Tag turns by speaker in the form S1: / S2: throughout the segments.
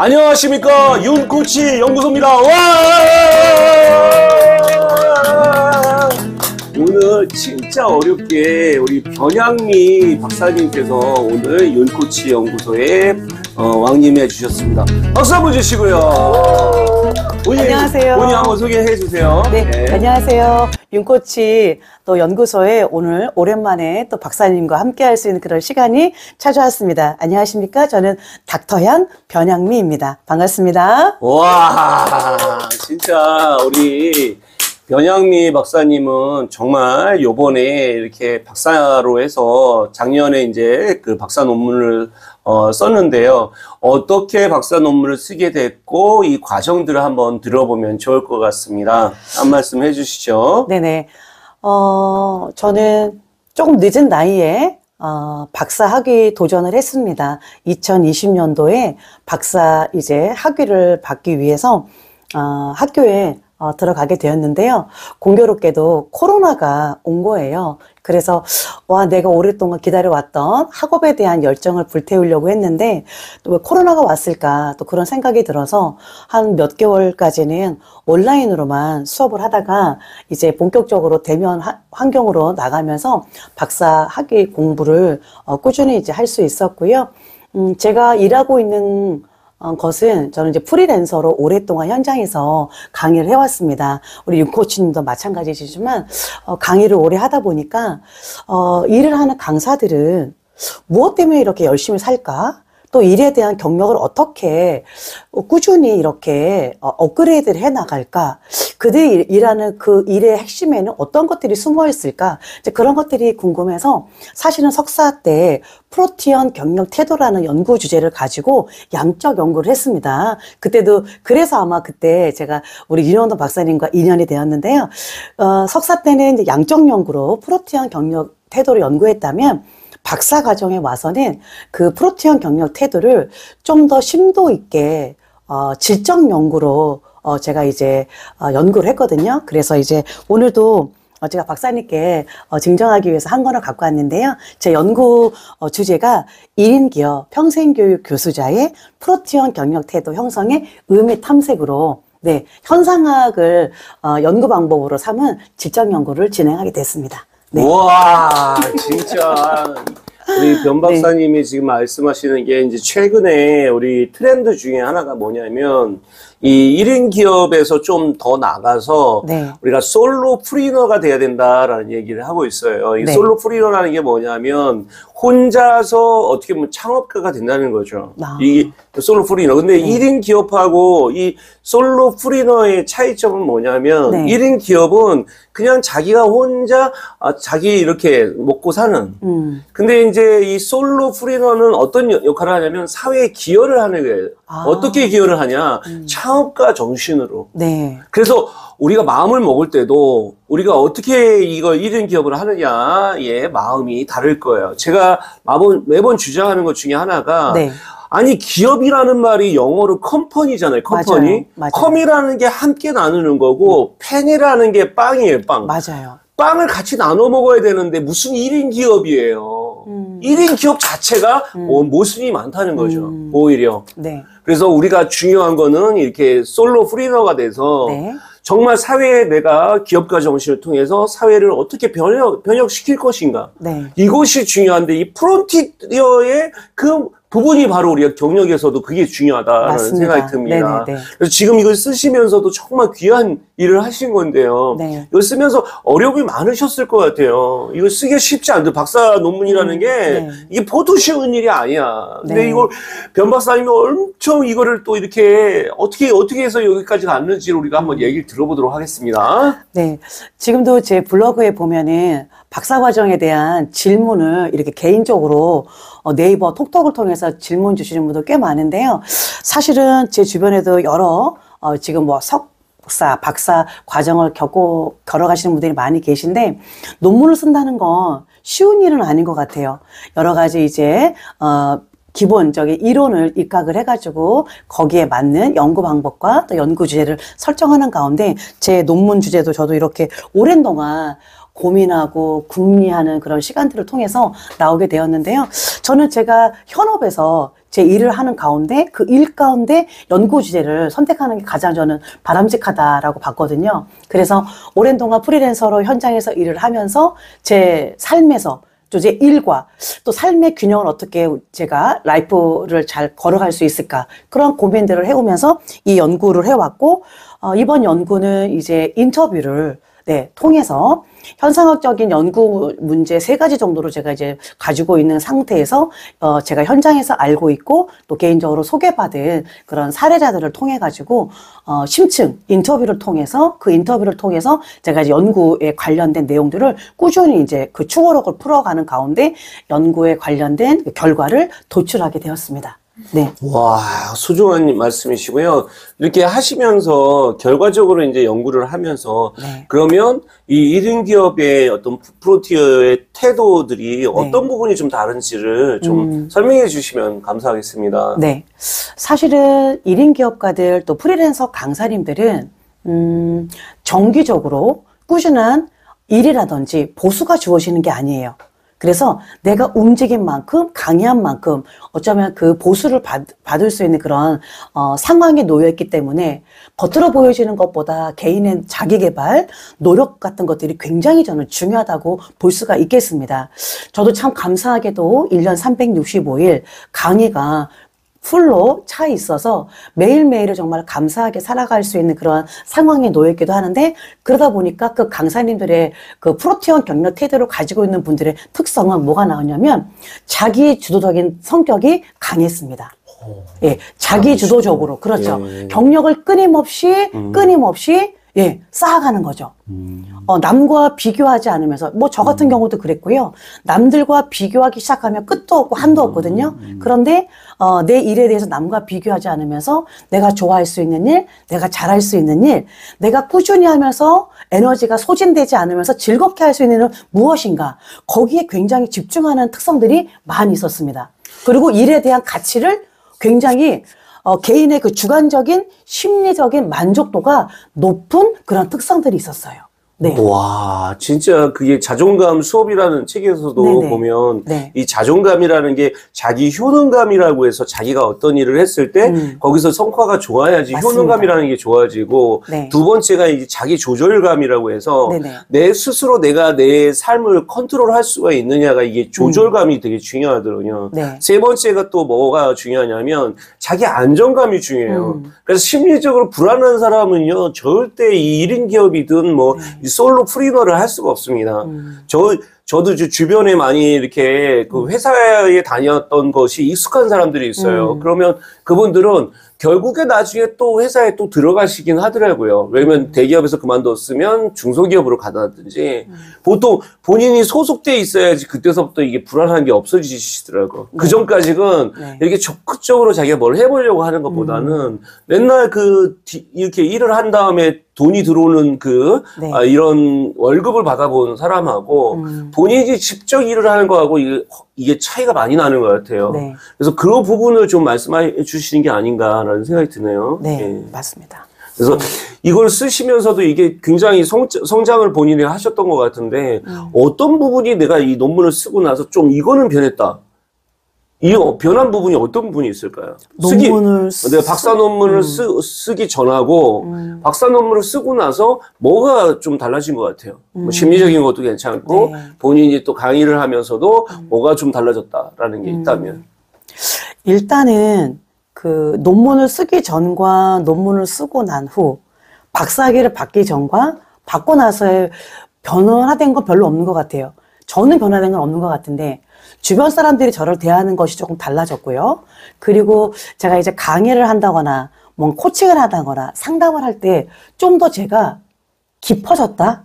S1: 안녕하십니까, 윤코치 연구소입니다. 와! 오늘 진짜 어렵게 우리 변양미 박사님께서 오늘 윤코치 연구소에 왕림해 주셨습니다. 박수 한번 주시고요.
S2: 안녕하세요.
S1: 본인 한번 소개해 주세요.
S2: 네, 안녕하세요. 윤코치 또 연구소에 오늘 오랜만에 또 박사님과 함께 할 수 있는 그런 시간이 찾아왔습니다. 안녕하십니까? 저는 닥터향 변양미입니다. 반갑습니다.
S1: 와, 진짜 우리 변양미 박사님은 정말 요번에 이렇게 박사로 해서 작년에 이제 그 박사 논문을 썼는데요. 어떻게 박사 논문을 쓰게 됐고 이 과정들을 한번 들어보면 좋을 것 같습니다. 한 말씀 해주시죠.
S2: 네네. 저는 조금 늦은 나이에 박사 학위 도전을 했습니다. 2020년도에 박사 이제 학위를 받기 위해서 학교에 들어가게 되었는데요. 공교롭게도 코로나가 온 거예요. 그래서 내가 오랫동안 기다려왔던 학업에 대한 열정을 불태우려고 했는데 또 왜 코로나가 왔을까 또 그런 생각이 들어서 한 몇 개월까지는 온라인으로만 수업을 하다가 이제 본격적으로 대면 환경으로 나가면서 박사 학위 공부를 꾸준히 이제 할 수 있었고요. 제가 일하고 있는 것은 저는 이제 프리랜서로 오랫동안 현장에서 강의를 해왔습니다. 우리 윤코치님도 마찬가지시지만 강의를 오래 하다 보니까 일을 하는 강사들은 무엇 때문에 이렇게 열심히 살까? 또 일에 대한 경력을 어떻게 꾸준히 이렇게 업그레이드를 해 나갈까? 그들이 일하는 그 일의 핵심에는 어떤 것들이 숨어 있을까? 이제 그런 것들이 궁금해서 사실은 석사 때 프로티언 경력 태도라는 연구 주제를 가지고 양적 연구를 했습니다. 그때도 그래서 아마 그때 제가 우리 윤원도 박사님과 인연이 되었는데요. 석사 때는 이제 양적 연구로 프로티언 경력 태도를 연구했다면 박사 과정에 와서는 그 프로티언 경력 태도를 좀 더 심도 있게 질적 연구로 제가 이제 연구를 했거든요. 그래서 이제 오늘도 제가 박사님께 증정하기 위해서 한 권을 갖고 왔는데요. 제 연구 주제가 1인 기업 평생교육 교수자의 프로티언 경력 태도 형성의 의미 탐색으로 네, 현상학을 연구 방법으로 삼은 질적 연구를 진행하게 됐습니다. 네.
S1: 우와, 진짜. 우리 변 박사님이 지금 말씀하시는 게 이제 최근에 우리 트렌드 중에 하나가 뭐냐면 이 1인 기업에서 좀 더 나가서 우리가 솔로 프리너가 돼야 된다라는 얘기를 하고 있어요. 이 솔로 프리너라는 게 뭐냐면 혼자서 어떻게 보면 창업가가 된다는 거죠. 이 솔로 프리너. 근데 1인 기업하고 이 솔로 프리너의 차이점은 뭐냐면 1인 기업은 그냥 자기가 혼자 자기 이렇게 먹고 사는. 근데 이제 이 솔로 프리너는 어떤 역할을 하냐면 사회에 기여를 하는 거예요. 어떻게 기여를 하냐? 창업가 정신으로. 그래서 우리가 마음을 먹을 때도 우리가 어떻게 이거 1인 기업을 하느냐의 마음이 다를 거예요. 제가 매번 주장하는 것 중에 하나가 아니 기업이라는 말이 영어로 컴퍼니잖아요. 컴퍼니.
S2: 맞아요.
S1: 컴이라는 게 함께 나누는 거고 팬이라는 게 빵이에요. 빵.
S2: 맞아요.
S1: 빵을 같이 나눠 먹어야 되는데 무슨 1인 기업이에요. 1인 기업 자체가 모순이 많다는 거죠. 오히려. 그래서 우리가 중요한 거는 이렇게 솔로 프리너가 돼서 정말 사회에 내가 기업가 정신을 통해서 사회를 어떻게 변혁시킬 것인가. 이것이 중요한데 이 프론티어의 그 부분이 바로 우리가 경력에서도 그게 중요하다라는 생각이 듭니다. 그래서 지금 이걸 쓰시면서도 정말 귀한 일을 하신 건데요. 이걸 쓰면서 어려움이 많으셨을 것 같아요. 이걸 쓰기 쉽지 않죠. 박사 논문이라는 게 이게 보통 쉬운 일이 아니야. 근데 이걸 변 박사님이 엄청 이거를 또 이렇게 어떻게 해서 여기까지 갔는지를 우리가 한번 얘기를 들어보도록 하겠습니다.
S2: 지금도 제 블로그에 보면은 박사 과정에 대한 질문을 이렇게 개인적으로 네이버 톡톡을 통해서 질문 주시는 분들 꽤 많은데요. 사실은 제 주변에도 여러 지금 뭐 석사, 박사 과정을 걸어가시는 분들이 많이 계신데 논문을 쓴다는 건 쉬운 일은 아닌 것 같아요. 여러 가지 이제 기본적인 이론을 입각을 해가지고 거기에 맞는 연구 방법과 또 연구 주제를 설정하는 가운데 제 논문 주제도 저도 이렇게 오랜 동안 고민하고 궁리하는 그런 시간들을 통해서 나오게 되었는데요. 저는 제가 현업에서 제 일을 하는 가운데 그 일 가운데 연구 주제를 선택하는 게 가장 저는 바람직하다라고 봤거든요. 그래서 오랜 동안 프리랜서로 현장에서 일을 하면서 제 삶에서 또 제 일과 또 삶의 균형을 어떻게 제가 라이프를 잘 걸어갈 수 있을까 그런 고민들을 해오면서 이 연구를 해왔고 이번 연구는 이제 인터뷰를 통해서 현상학적인 연구 문제 3가지 정도로 제가 이제 가지고 있는 상태에서 제가 현장에서 알고 있고 또 개인적으로 소개받은 그런 사례자들을 통해 가지고 심층 인터뷰를 통해서 그 인터뷰를 통해서 제가 이제 연구에 관련된 내용들을 꾸준히 이제 그 추구력을 풀어가는 가운데 연구에 관련된 그 결과를 도출하게 되었습니다. 네.
S1: 와, 소중한 말씀이시고요. 이렇게 하시면서 결과적으로 이제 연구를 하면서
S2: 네.
S1: 그러면 이 1인 기업의 어떤 프론티어의 태도들이 어떤 부분이 좀 다른지를 좀 설명해 주시면 감사하겠습니다.
S2: 네. 사실은 1인 기업가들 또 프리랜서 강사님들은 정기적으로 꾸준한 일이라든지 보수가 주어지는 게 아니에요. 그래서 내가 움직인 만큼 강의한 만큼 어쩌면 그 보수를 받을 수 있는 그런 상황에 놓여있기 때문에 겉으로 보여지는 것보다 개인의 자기개발, 노력 같은 것들이 굉장히 저는 중요하다고 볼 수가 있겠습니다. 저도 참 감사하게도 1년 365일 강의가 풀로 차 있어서 매일매일을 정말 감사하게 살아갈 수 있는 그런 상황에 놓여있기도 하는데 그러다 보니까 그 강사님들의 그 프로티언 경력 태도를 가지고 있는 분들의 특성은 뭐가 나오냐면 자기 주도적인 성격이 강했습니다. 예, 자기 주도적으로 그렇죠.
S1: 예.
S2: 경력을 끊임없이 예, 쌓아가는 거죠. 남과 비교하지 않으면서, 뭐, 저 같은 경우도 그랬고요. 남들과 비교하기 시작하면 끝도 없고 한도 없거든요. 그런데, 내 일에 대해서 남과 비교하지 않으면서 내가 좋아할 수 있는 일, 내가 잘할 수 있는 일, 내가 꾸준히 하면서 에너지가 소진되지 않으면서 즐겁게 할 수 있는 일은 무엇인가. 거기에 굉장히 집중하는 특성들이 많이 있었습니다. 그리고 일에 대한 가치를 굉장히 개인의 그 주관적인 심리적인 만족도가 높은 그런 특성들이 있었어요. 네.
S1: 와, 진짜 그게 자존감 수업이라는 책에서도
S2: 네네.
S1: 보면
S2: 네.
S1: 이 자존감이라는 게 자기 효능감이라고 해서 자기가 어떤 일을 했을 때 거기서 성과가 좋아야지
S2: 맞습니다.
S1: 효능감이라는 게 좋아지고
S2: 네.
S1: 두 번째가 이제 자기 조절감이라고 해서
S2: 네네.
S1: 내 스스로 내가 내 삶을 컨트롤할 수가 있느냐가 이게 조절감이 되게 중요하더군요.
S2: 네.
S1: 세 번째가 또 뭐가 중요하냐면 자기 안정감이 중요해요. 그래서 심리적으로 불안한 사람은요 절대 이 1인 기업이든 뭐 이 솔로 프리너를 할 수가 없습니다. 저도 주변에 많이 이렇게 그 회사에 다녔던 것이 익숙한 사람들이 있어요. 그러면 그분들은 결국에 나중에 또 회사에 또 들어가시긴 하더라고요. 왜냐면 대기업에서 그만뒀으면 중소기업으로 가다든지 보통 본인이 소속돼 있어야지 그때서부터 이게 불안한 게 없어지시더라고요. 그 전까지는
S2: 네.
S1: 이렇게 적극적으로 자기가 뭘 해보려고 하는 것보다는 맨날 이렇게 일을 한 다음에 돈이 들어오는
S2: 네.
S1: 이런 월급을 받아본 사람하고 본인이 직접 일을 하는 거하고 이게 차이가 많이 나는 것 같아요.
S2: 네.
S1: 그래서 그런 부분을 좀 말씀해 주시는 게 아닌가라는 생각이 드네요.
S2: 네,
S1: 예.
S2: 맞습니다.
S1: 그래서 이걸 쓰시면서도 이게 굉장히 성장을 본인이 하셨던 것 같은데 어떤 부분이 내가 이 논문을 쓰고 나서 좀 이거는 변했다. 이 변한 부분이 어떤 부분이 있을까요? 내가 박사 논문을 쓰기 전하고 박사 논문을 쓰고 나서 뭐가 좀 달라진 것 같아요. 뭐 심리적인 것도 괜찮고
S2: 네.
S1: 본인이 또 강의를 하면서도 뭐가 좀 달라졌다라는 게 있다면.
S2: 일단은 그 논문을 쓰기 전과 논문을 쓰고 난 후 박사학위를 받기 전과 받고 나서의 변화된 건 별로 없는 것 같아요. 저는 변화된 건 없는 것 같은데 주변 사람들이 저를 대하는 것이 조금 달라졌고요. 그리고 제가 이제 강의를 한다거나 뭔 코칭을 하다거나 상담을 할 때 좀 더 제가 깊어졌다.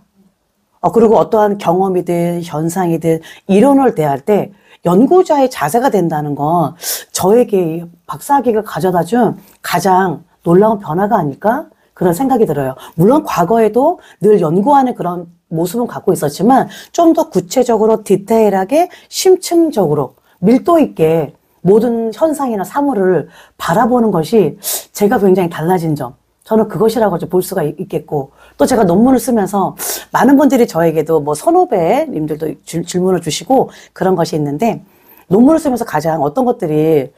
S2: 그리고 어떠한 경험이든 현상이든 이론을 대할 때 연구자의 자세가 된다는 건 저에게 박사학위가 가져다준 가장 놀라운 변화가 아닐까? 그런 생각이 들어요. 물론 과거에도 늘 연구하는 그런 모습은 갖고 있었지만 좀 더 구체적으로 디테일하게 심층적으로 밀도 있게 모든 현상이나 사물을 바라보는 것이 제가 굉장히 달라진 점. 저는 그것이라고 볼 수가 있겠고, 또 제가 논문을 쓰면서 많은 분들이 저에게도 뭐 선후배님들도 질문을 주시고 그런 것이 있는데, 논문을 쓰면서 가장 어떤 것들이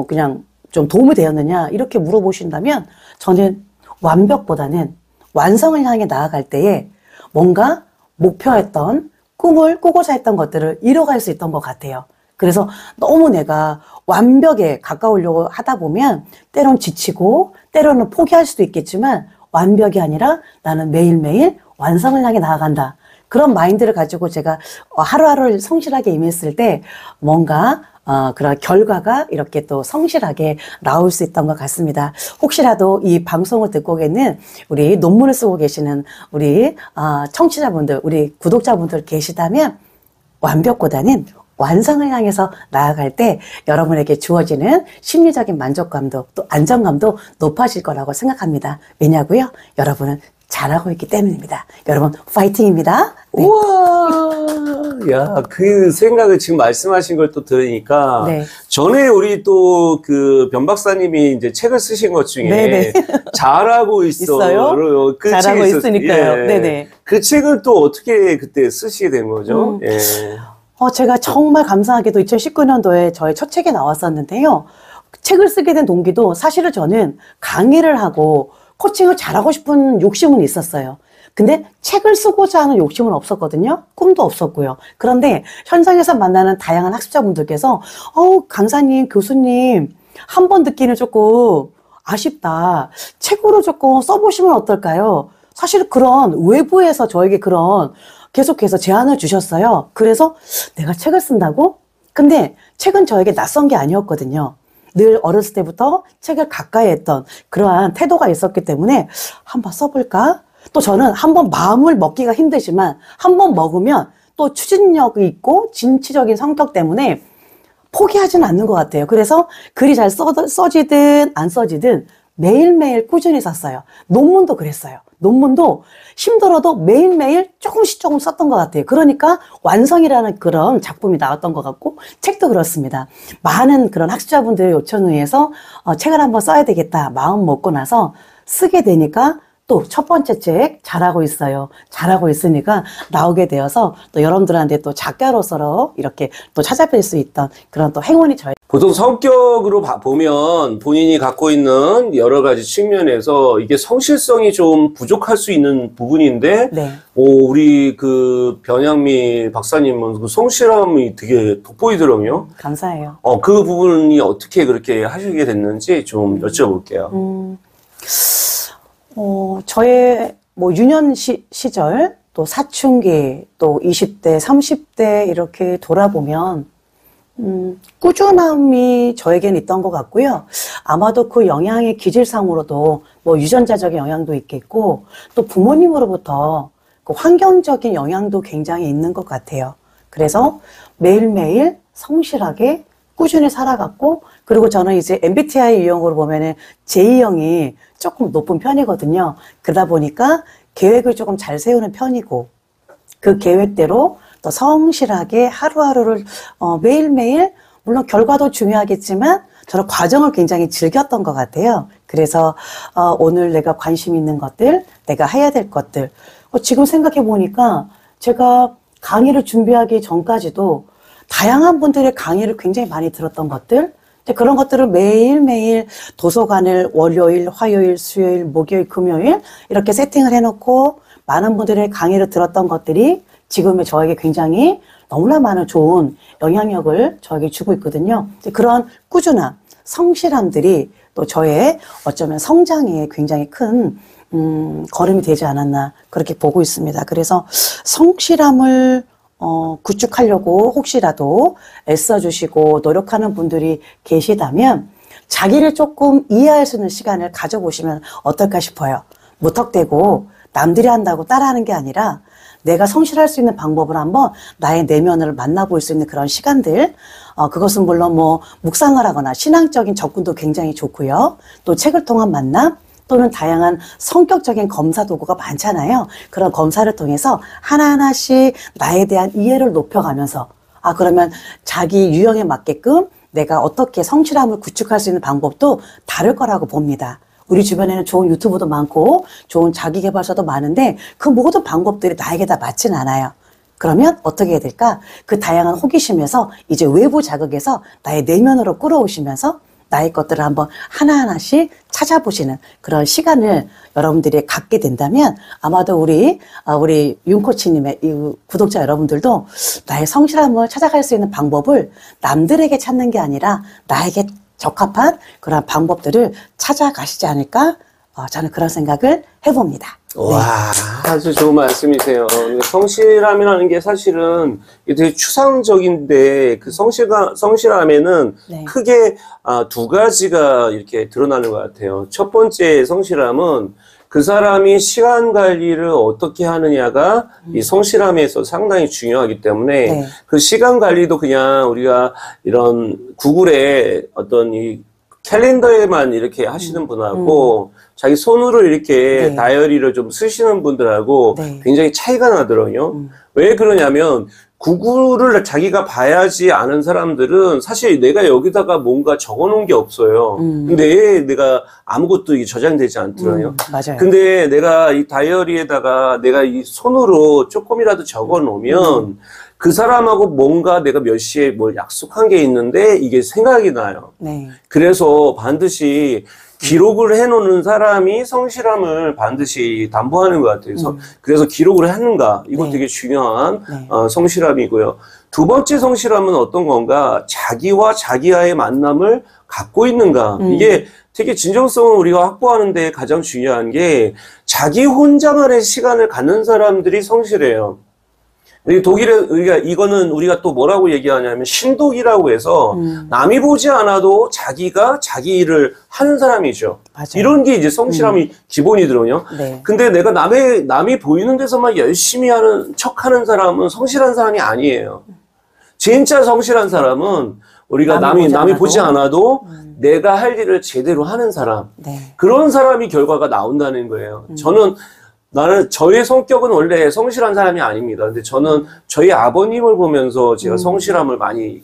S2: 그냥 좀 도움이 되었느냐 이렇게 물어보신다면, 저는 완벽보다는 완성을 향해 나아갈 때에 뭔가 목표했던 꿈을 꾸고자 했던 것들을 이뤄갈 수 있던 것 같아요. 그래서 너무 내가 완벽에 가까우려고 하다 보면 때론 지치고 때로는 포기할 수도 있겠지만, 완벽이 아니라 나는 매일매일 완성을 향해 나아간다. 그런 마인드를 가지고 제가 하루하루를 성실하게 임했을 때 뭔가 그런 결과가 이렇게 또 성실하게 나올 수 있던 것 같습니다. 혹시라도 이 방송을 듣고 계는 우리 논문을 쓰고 계시는 우리 청취자분들, 우리 구독자분들 계시다면, 완벽보다는 완성을 향해서 나아갈 때 여러분에게 주어지는 심리적인 만족감도 또 안정감도 높아질 거라고 생각합니다. 왜냐고요? 여러분은 잘하고 있기 때문입니다. 여러분 파이팅입니다. 네.
S1: 우와, 야, 그 생각을 지금 말씀하신 걸 또 들으니까,
S2: 네.
S1: 전에 우리 또 그 변 박사님이 이제 책을 쓰신 것 중에,
S2: 네네.
S1: 잘하고 있어요. 그
S2: 잘하고
S1: 책이
S2: 있으니까요.
S1: 예.
S2: 네네.
S1: 그 책을 또 어떻게 그때 쓰시게 된 거죠? 예.
S2: 제가 정말 감사하게도 2019년도에 저의 첫 책이 나왔었는데요. 책을 쓰게 된 동기도 사실은 저는 강의를 하고 코칭을 잘하고 싶은 욕심은 있었어요. 근데 책을 쓰고자 하는 욕심은 없었거든요. 꿈도 없었고요. 그런데 현장에서 만나는 다양한 학습자분들께서 강사님, 교수님, 한 번 듣기는 조금 아쉽다. 책으로 조금 써보시면 어떨까요? 사실 그런 외부에서 저에게 그런 계속해서 제안을 주셨어요. 그래서 내가 책을 쓴다고? 근데 책은 저에게 낯선 게 아니었거든요. 늘 어렸을 때부터 책을 가까이 했던 그러한 태도가 있었기 때문에 한번 써볼까? 또 저는 한번 마음을 먹기가 힘들지만 한번 먹으면 또 추진력이 있고 진취적인 성격 때문에 포기하지는 않는 것 같아요. 그래서 글이 잘 써지든 안 써지든 매일매일 꾸준히 썼어요. 논문도 그랬어요. 논문도 힘들어도 매일매일 조금씩 조금 썼던 것 같아요. 그러니까 완성이라는 그런 작품이 나왔던 것 같고, 책도 그렇습니다. 많은 그런 학습자분들의 요청에 의해서 책을 한번 써야 되겠다 마음 먹고 나서 쓰게 되니까 또 첫 번째 책 잘하고 있어요. 잘하고 있으니까 나오게 되어서 또 여러분들한테 또 작가로서 이렇게 또 찾아뵐 수 있던 그런 또 행운이 저희.
S1: 보통 성격으로 보면 본인이 갖고 있는 여러 가지 측면에서 이게 성실성이 좀 부족할 수 있는 부분인데,
S2: 네.
S1: 우리 그 변양미 박사님은 그 성실함이 되게 돋보이더라고요.
S2: 감사해요.
S1: 그 부분이 어떻게 그렇게 하시게 됐는지 좀 여쭤볼게요.
S2: 저의 뭐 유년 시절, 또 사춘기, 또 20대, 30대 이렇게 돌아보면, 꾸준함이 저에겐 있던 것 같고요. 아마도 그 영향의 기질상으로도 뭐 유전자적인 영향도 있겠고, 또 부모님으로부터 그 환경적인 영향도 굉장히 있는 것 같아요. 그래서 매일매일 성실하게 꾸준히 살아갔고, 그리고 저는 이제 MBTI 유형으로 보면은 J형이 조금 높은 편이거든요. 그러다 보니까 계획을 조금 잘 세우는 편이고, 그 계획대로 또 성실하게 하루하루를 매일매일, 물론 결과도 중요하겠지만 저는 과정을 굉장히 즐겼던 것 같아요. 그래서 오늘 내가 관심 있는 것들, 내가 해야 될 것들, 지금 생각해 보니까 제가 강의를 준비하기 전까지도 다양한 분들의 강의를 굉장히 많이 들었던 것들, 그런 것들을 매일매일 도서관을 월요일, 화요일, 수요일, 목요일, 금요일 이렇게 세팅을 해놓고 많은 분들의 강의를 들었던 것들이 지금의 저에게 굉장히 너무나 많은 좋은 영향력을 저에게 주고 있거든요. 그런 꾸준함, 성실함들이 또 저의 어쩌면 성장에 굉장히 큰 걸음이 되지 않았나 그렇게 보고 있습니다. 그래서 성실함을 구축하려고 혹시라도 애써주시고 노력하는 분들이 계시다면 자기를 조금 이해할 수 있는 시간을 가져보시면 어떨까 싶어요. 무턱대고 남들이 한다고 따라하는 게 아니라 내가 성실할 수 있는 방법을 한번 나의 내면을 만나볼 수 있는 그런 시간들, 그것은 물론 뭐 묵상을 하거나 신앙적인 접근도 굉장히 좋고요. 또 책을 통한 만남, 또는 다양한 성격적인 검사 도구가 많잖아요. 그런 검사를 통해서 하나하나씩 나에 대한 이해를 높여가면서, 그러면 자기 유형에 맞게끔 내가 어떻게 성실함을 구축할 수 있는 방법도 다를 거라고 봅니다. 우리 주변에는 좋은 유튜브도 많고 좋은 자기계발서도 많은데 그 모든 방법들이 나에게 다 맞진 않아요. 그러면 어떻게 해야 될까? 그 다양한 호기심에서 이제 외부 자극에서 나의 내면으로 끌어오시면서 나의 것들을 한번 하나하나씩 찾아보시는 그런 시간을 여러분들이 갖게 된다면 아마도 우리 윤코치님의 이 구독자 여러분들도 나의 성실함을 찾아갈 수 있는 방법을 남들에게 찾는 게 아니라 나에게 적합한 그런 방법들을 찾아가시지 않을까? 저는 그런 생각을 해봅니다.
S1: 와, 아주 좋은 말씀이세요. 성실함이라는 게 사실은 되게 추상적인데 그 성실함에는
S2: 네.
S1: 크게 두 가지가 이렇게 드러나는 것 같아요. 첫 번째 성실함은 그 사람이 시간 관리를 어떻게 하느냐가 이 성실함에서 상당히 중요하기 때문에
S2: 네.
S1: 그 시간 관리도 그냥 우리가 이런 구글에 어떤 이 캘린더에만 이렇게 하시는 분하고 자기 손으로 이렇게
S2: 네.
S1: 다이어리를 좀 쓰시는 분들하고
S2: 네.
S1: 굉장히 차이가 나더라고요. 왜 그러냐면 구글을 자기가 봐야지 아는 사람들은 사실 내가 여기다가 뭔가 적어 놓은 게 없어요. 근데 내가 아무것도 이게 저장되지 않더라고요.
S2: 맞아요.
S1: 근데 내가 이 다이어리에다가 내가 이 손으로 조금이라도 적어 놓으면 그 사람하고 뭔가 내가 몇 시에 뭘 약속한 게 있는데 이게 생각이 나요.
S2: 네.
S1: 그래서 반드시 기록을 해놓는 사람이 성실함을 반드시 담보하는 것 같아요. 그래서 기록을 하는가 이거
S2: 네.
S1: 되게 중요한
S2: 네.
S1: 성실함이고요. 두 번째 성실함은 어떤 건가? 자기와 자기와의 만남을 갖고 있는가? 이게 되게 진정성을 우리가 확보하는 데 가장 중요한 게 자기 혼자만의 시간을 갖는 사람들이 성실해요. 이거는 우리가 또 뭐라고 얘기하냐면 신독이라고 해서 남이 보지 않아도 자기가 자기 일을 하는 사람이죠.
S2: 맞아요.
S1: 이런 게 이제 성실함이 기본이거든요.
S2: 네.
S1: 근데 내가 남이 보이는 데서만 열심히 하는 척 하는 사람은 성실한 사람이 아니에요. 진짜 성실한 사람은 우리가 남이 보지 않아도 내가 할 일을 제대로 하는 사람.
S2: 네.
S1: 그런 사람이 결과가 나온다는 거예요. 저의 성격은 원래 성실한 사람이 아닙니다. 근데 저는 저희 아버님을 보면서 제가 성실함을 많이,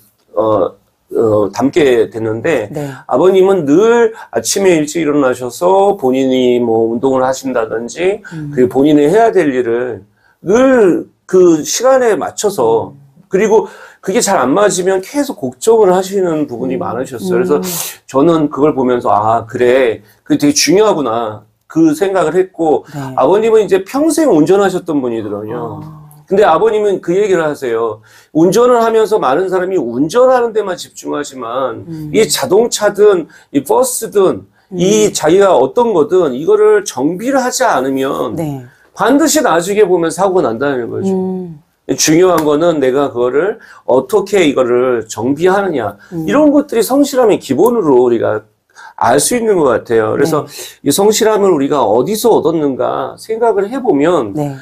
S1: 담게 됐는데,
S2: 네.
S1: 아버님은 늘 아침에 일찍 일어나셔서 본인이 뭐 운동을 하신다든지, 그 본인이 해야 될 일을 늘 그 시간에 맞춰서, 그리고 그게 잘 안 맞으면 계속 걱정을 하시는 부분이 많으셨어요. 그래서 저는 그걸 보면서, 그래. 그게 되게 중요하구나. 그 생각을 했고,
S2: 네.
S1: 아버님은 이제 평생 운전하셨던 분이더라고요. 근데 아버님은 그 얘기를 하세요. 운전을 하면서 많은 사람이 운전하는 데만 집중하지만, 이 자동차든, 이 버스든, 이 자기가 어떤 거든, 이거를 정비를 하지 않으면,
S2: 네.
S1: 반드시 나중에 보면 사고가 난다는 거죠. 중요한 거는 내가 그거를 어떻게 이거를 정비하느냐. 이런 것들이 성실함의 기본으로 우리가 알 수 있는 것 같아요. 그래서 이 성실함을 우리가 어디서 얻었는가 생각을 해보면,
S2: 네.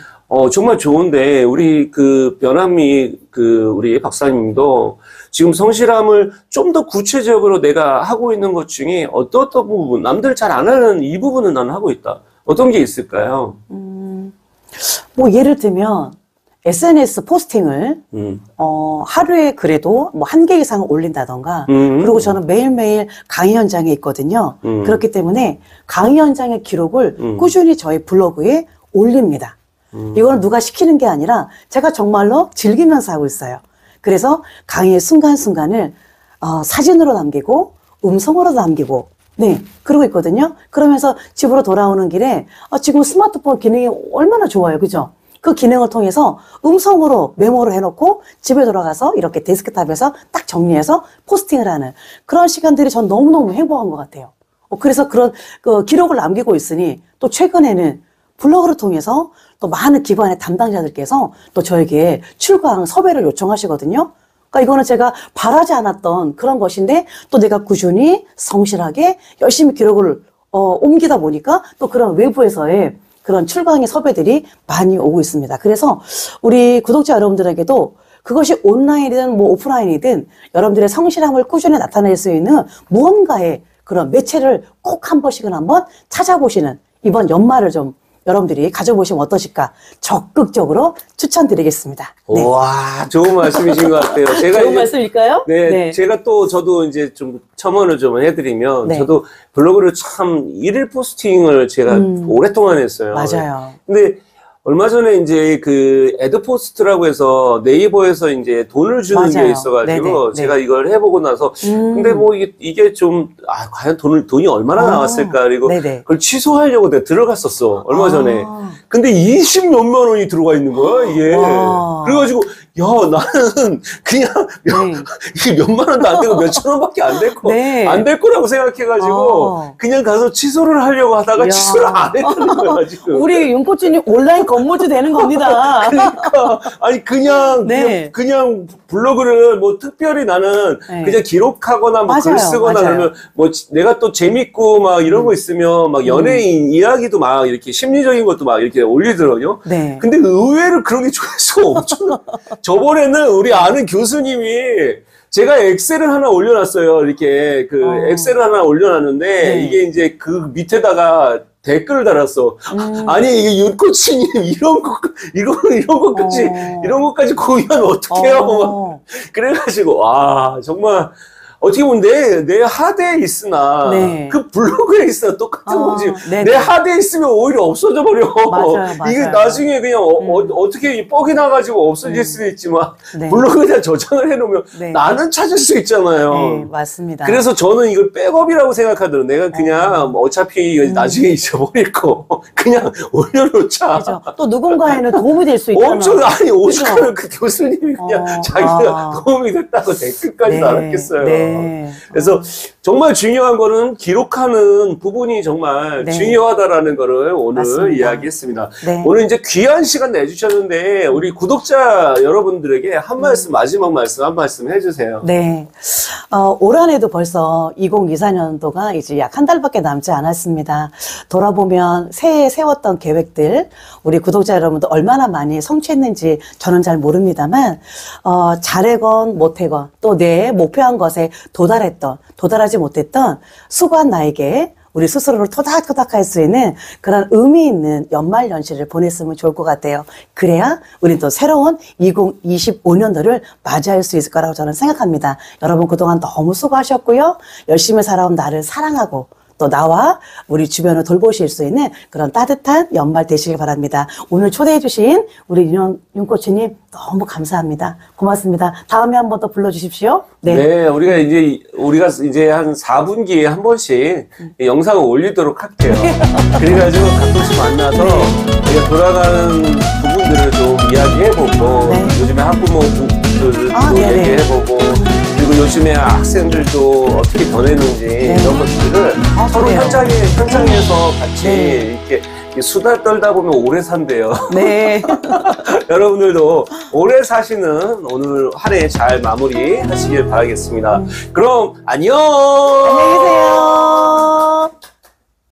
S1: 정말 좋은데, 우리 변한미 우리 박사님도 지금 성실함을 좀 더 구체적으로 내가 하고 있는 것 중에 어떤 부분, 남들 잘 안 하는 이 부분은 나는 하고 있다. 어떤 게 있을까요?
S2: 뭐 예를 들면 SNS 포스팅을 하루에 그래도 뭐 1개 이상 올린다던가 그리고 저는 매일매일 강의 현장에 있거든요. 그렇기 때문에 강의 현장의 기록을 꾸준히 저희 블로그에 올립니다. 이거는 누가 시키는 게 아니라 제가 정말로 즐기면서 하고 있어요. 그래서 강의의 순간순간을 사진으로 남기고 음성으로 남기고 네, 그러고 있거든요. 그러면서 집으로 돌아오는 길에 지금 스마트폰 기능이 얼마나 좋아요. 그죠? 그 기능을 통해서 음성으로 메모를 해놓고 집에 돌아가서 이렇게 데스크탑에서 딱 정리해서 포스팅을 하는 그런 시간들이 전 너무너무 행복한 것 같아요. 그래서 그런 기록을 남기고 있으니 또 최근에는 블로그를 통해서 또 많은 기관의 담당자들께서 또 저에게 출강 섭외를 요청하시거든요. 그러니까 이거는 제가 바라지 않았던 그런 것인데 또 내가 꾸준히 성실하게 열심히 기록을 옮기다 보니까 또 그런 외부에서의 그런 출강의 섭외들이 많이 오고 있습니다. 그래서 우리 구독자 여러분들에게도 그것이 온라인이든 뭐 오프라인이든 여러분들의 성실함을 꾸준히 나타낼 수 있는 무언가의 그런 매체를 꼭 한 번씩은 한번 찾아보시는 이번 연말을 좀 여러분들이 가져보시면 어떠실까 적극적으로 추천드리겠습니다. 네.
S1: 와, 좋은 말씀이신 것 같아요. 제가
S2: 좋은
S1: 이제
S2: 말씀일까요?
S1: 네, 제가 저도 이제 좀 첨언을 좀 해드리면,
S2: 네.
S1: 저도 블로그를 참 일일 포스팅을 제가 오랫동안 했어요.
S2: 맞아요.
S1: 근데 얼마 전에 이제 그 애드포스트라고 해서 네이버에서 이제 돈을 주는
S2: 맞아요.
S1: 게 있어가지고
S2: 네네,
S1: 제가 이걸 해보고 나서 근데 뭐 이게 좀, 과연 돈이 얼마나 나왔을까. 그리고
S2: 네네.
S1: 그걸 취소하려고 내가 들어갔었어. 얼마 전에.
S2: 아.
S1: 근데 20몇만 원이 들어가 있는 거야, 이게.
S2: 와.
S1: 그래가지고, 야, 나는 그냥 이게 몇만 원도 안 되고 몇천 원밖에 안 될
S2: 네.
S1: 안 될 거라고 생각해가지고 그냥 가서 취소를 하려고 하다가
S2: 이야.
S1: 취소를 안 했다는 거야, 지금.
S2: 우리 윤코치님 온라인 건물주 되는 겁니다.
S1: 그러니까 아니 그냥
S2: 네.
S1: 그냥 블로그를 뭐 특별히 나는
S2: 네.
S1: 그냥 기록하거나 뭐 글
S2: 맞아요,
S1: 쓰거나
S2: 맞아요.
S1: 그러면 뭐 내가 또 재밌고 막 이런 거 있으면 막 연예인 이야기도 막 이렇게 심리적인 것도 막 이렇게 올리더라고요.
S2: 네.
S1: 근데 의외로 그런 게 조회수가 엄청 저번에는 우리 아는 교수님이 제가 엑셀을 하나 올려놨어요. 이렇게 엑셀을 하나 올려놨는데
S2: 네.
S1: 이게 이제 그 밑에다가 댓글을 달았어. 아니 이게 윤코치님 이런 것까지 공유하면 어떡해요? 그래가지고 정말 어떻게 보면 내 하드에 있으나
S2: 네.
S1: 그 블로그에 있으나 똑같은 거지.
S2: 네네.
S1: 내 하드에 있으면 오히려 없어져 버려.
S2: 맞아요.
S1: 이게 나중에 그냥 어떻게 뻑이 나가지고 없어질 수도 있지만
S2: 네.
S1: 블로그에다 저장을 해놓으면
S2: 네.
S1: 나는 찾을 수 있잖아요.
S2: 네, 맞습니다.
S1: 그래서 저는 이걸 백업이라고 생각하더라고요. 내가 그냥 어차피 나중에 잊어버릴 거 그냥 올려놓자.
S2: 그죠. 또 누군가에는 도움이 될 수 있잖아요.
S1: 엄청 오죽하면 그 교수님이 그냥 자기가 도움이 됐다고 댓글까지
S2: 네,
S1: 달았겠어요.
S2: 네.
S1: 그래서 정말 중요한 거는 기록하는 부분이 정말
S2: 네.
S1: 중요하다라는 거를 오늘
S2: 맞습니다.
S1: 이야기했습니다.
S2: 네.
S1: 오늘 이제 귀한 시간 내주셨는데 우리 구독자 여러분들에게 한 말씀, 마지막 말씀 한 말씀 해주세요.
S2: 네. 올 한해도 벌써 2024년도가 이제 약 한 달밖에 남지 않았습니다. 돌아보면 새해에 세웠던 계획들, 우리 구독자 여러분들 얼마나 많이 성취했는지 저는 잘 모릅니다만, 잘해건 못해건 또 내 목표한 것에 도달하지 못했던 수고한 나에게 우리 스스로를 토닥토닥할 수 있는 그런 의미 있는 연말연시를 보냈으면 좋을 것 같아요. 그래야 우리 또 새로운 2025년도를 맞이할 수 있을 거라고 저는 생각합니다. 여러분 그동안 너무 수고하셨고요. 열심히 살아온 나를 사랑하고 또 나와 우리 주변을 돌보실 수 있는 그런 따뜻한 연말 되시길 바랍니다. 오늘 초대해 주신 우리 윤코치님 너무 감사합니다. 고맙습니다. 다음에 한번 더 불러주십시오.
S1: 네, 우리가 이제 한 4분기에 한 번씩 영상을 올리도록 할게요. 그래가지고 가끔씩 만나서 우리가 돌아가는 부분들을 좀 이야기해보고 요즘에 학부모들도 얘기해보고 그리고 요즘에 학생들도 어떻게 변했는지 이런 것들을 서로 현장에서 같이 이렇게 수다 떨다 보면 오래 산대요.
S2: 네.
S1: 여러분들도 오래 사시는 오늘 한 해 잘 마무리 하시길 바라겠습니다. 그럼 안녕!
S2: 안녕히 계세요.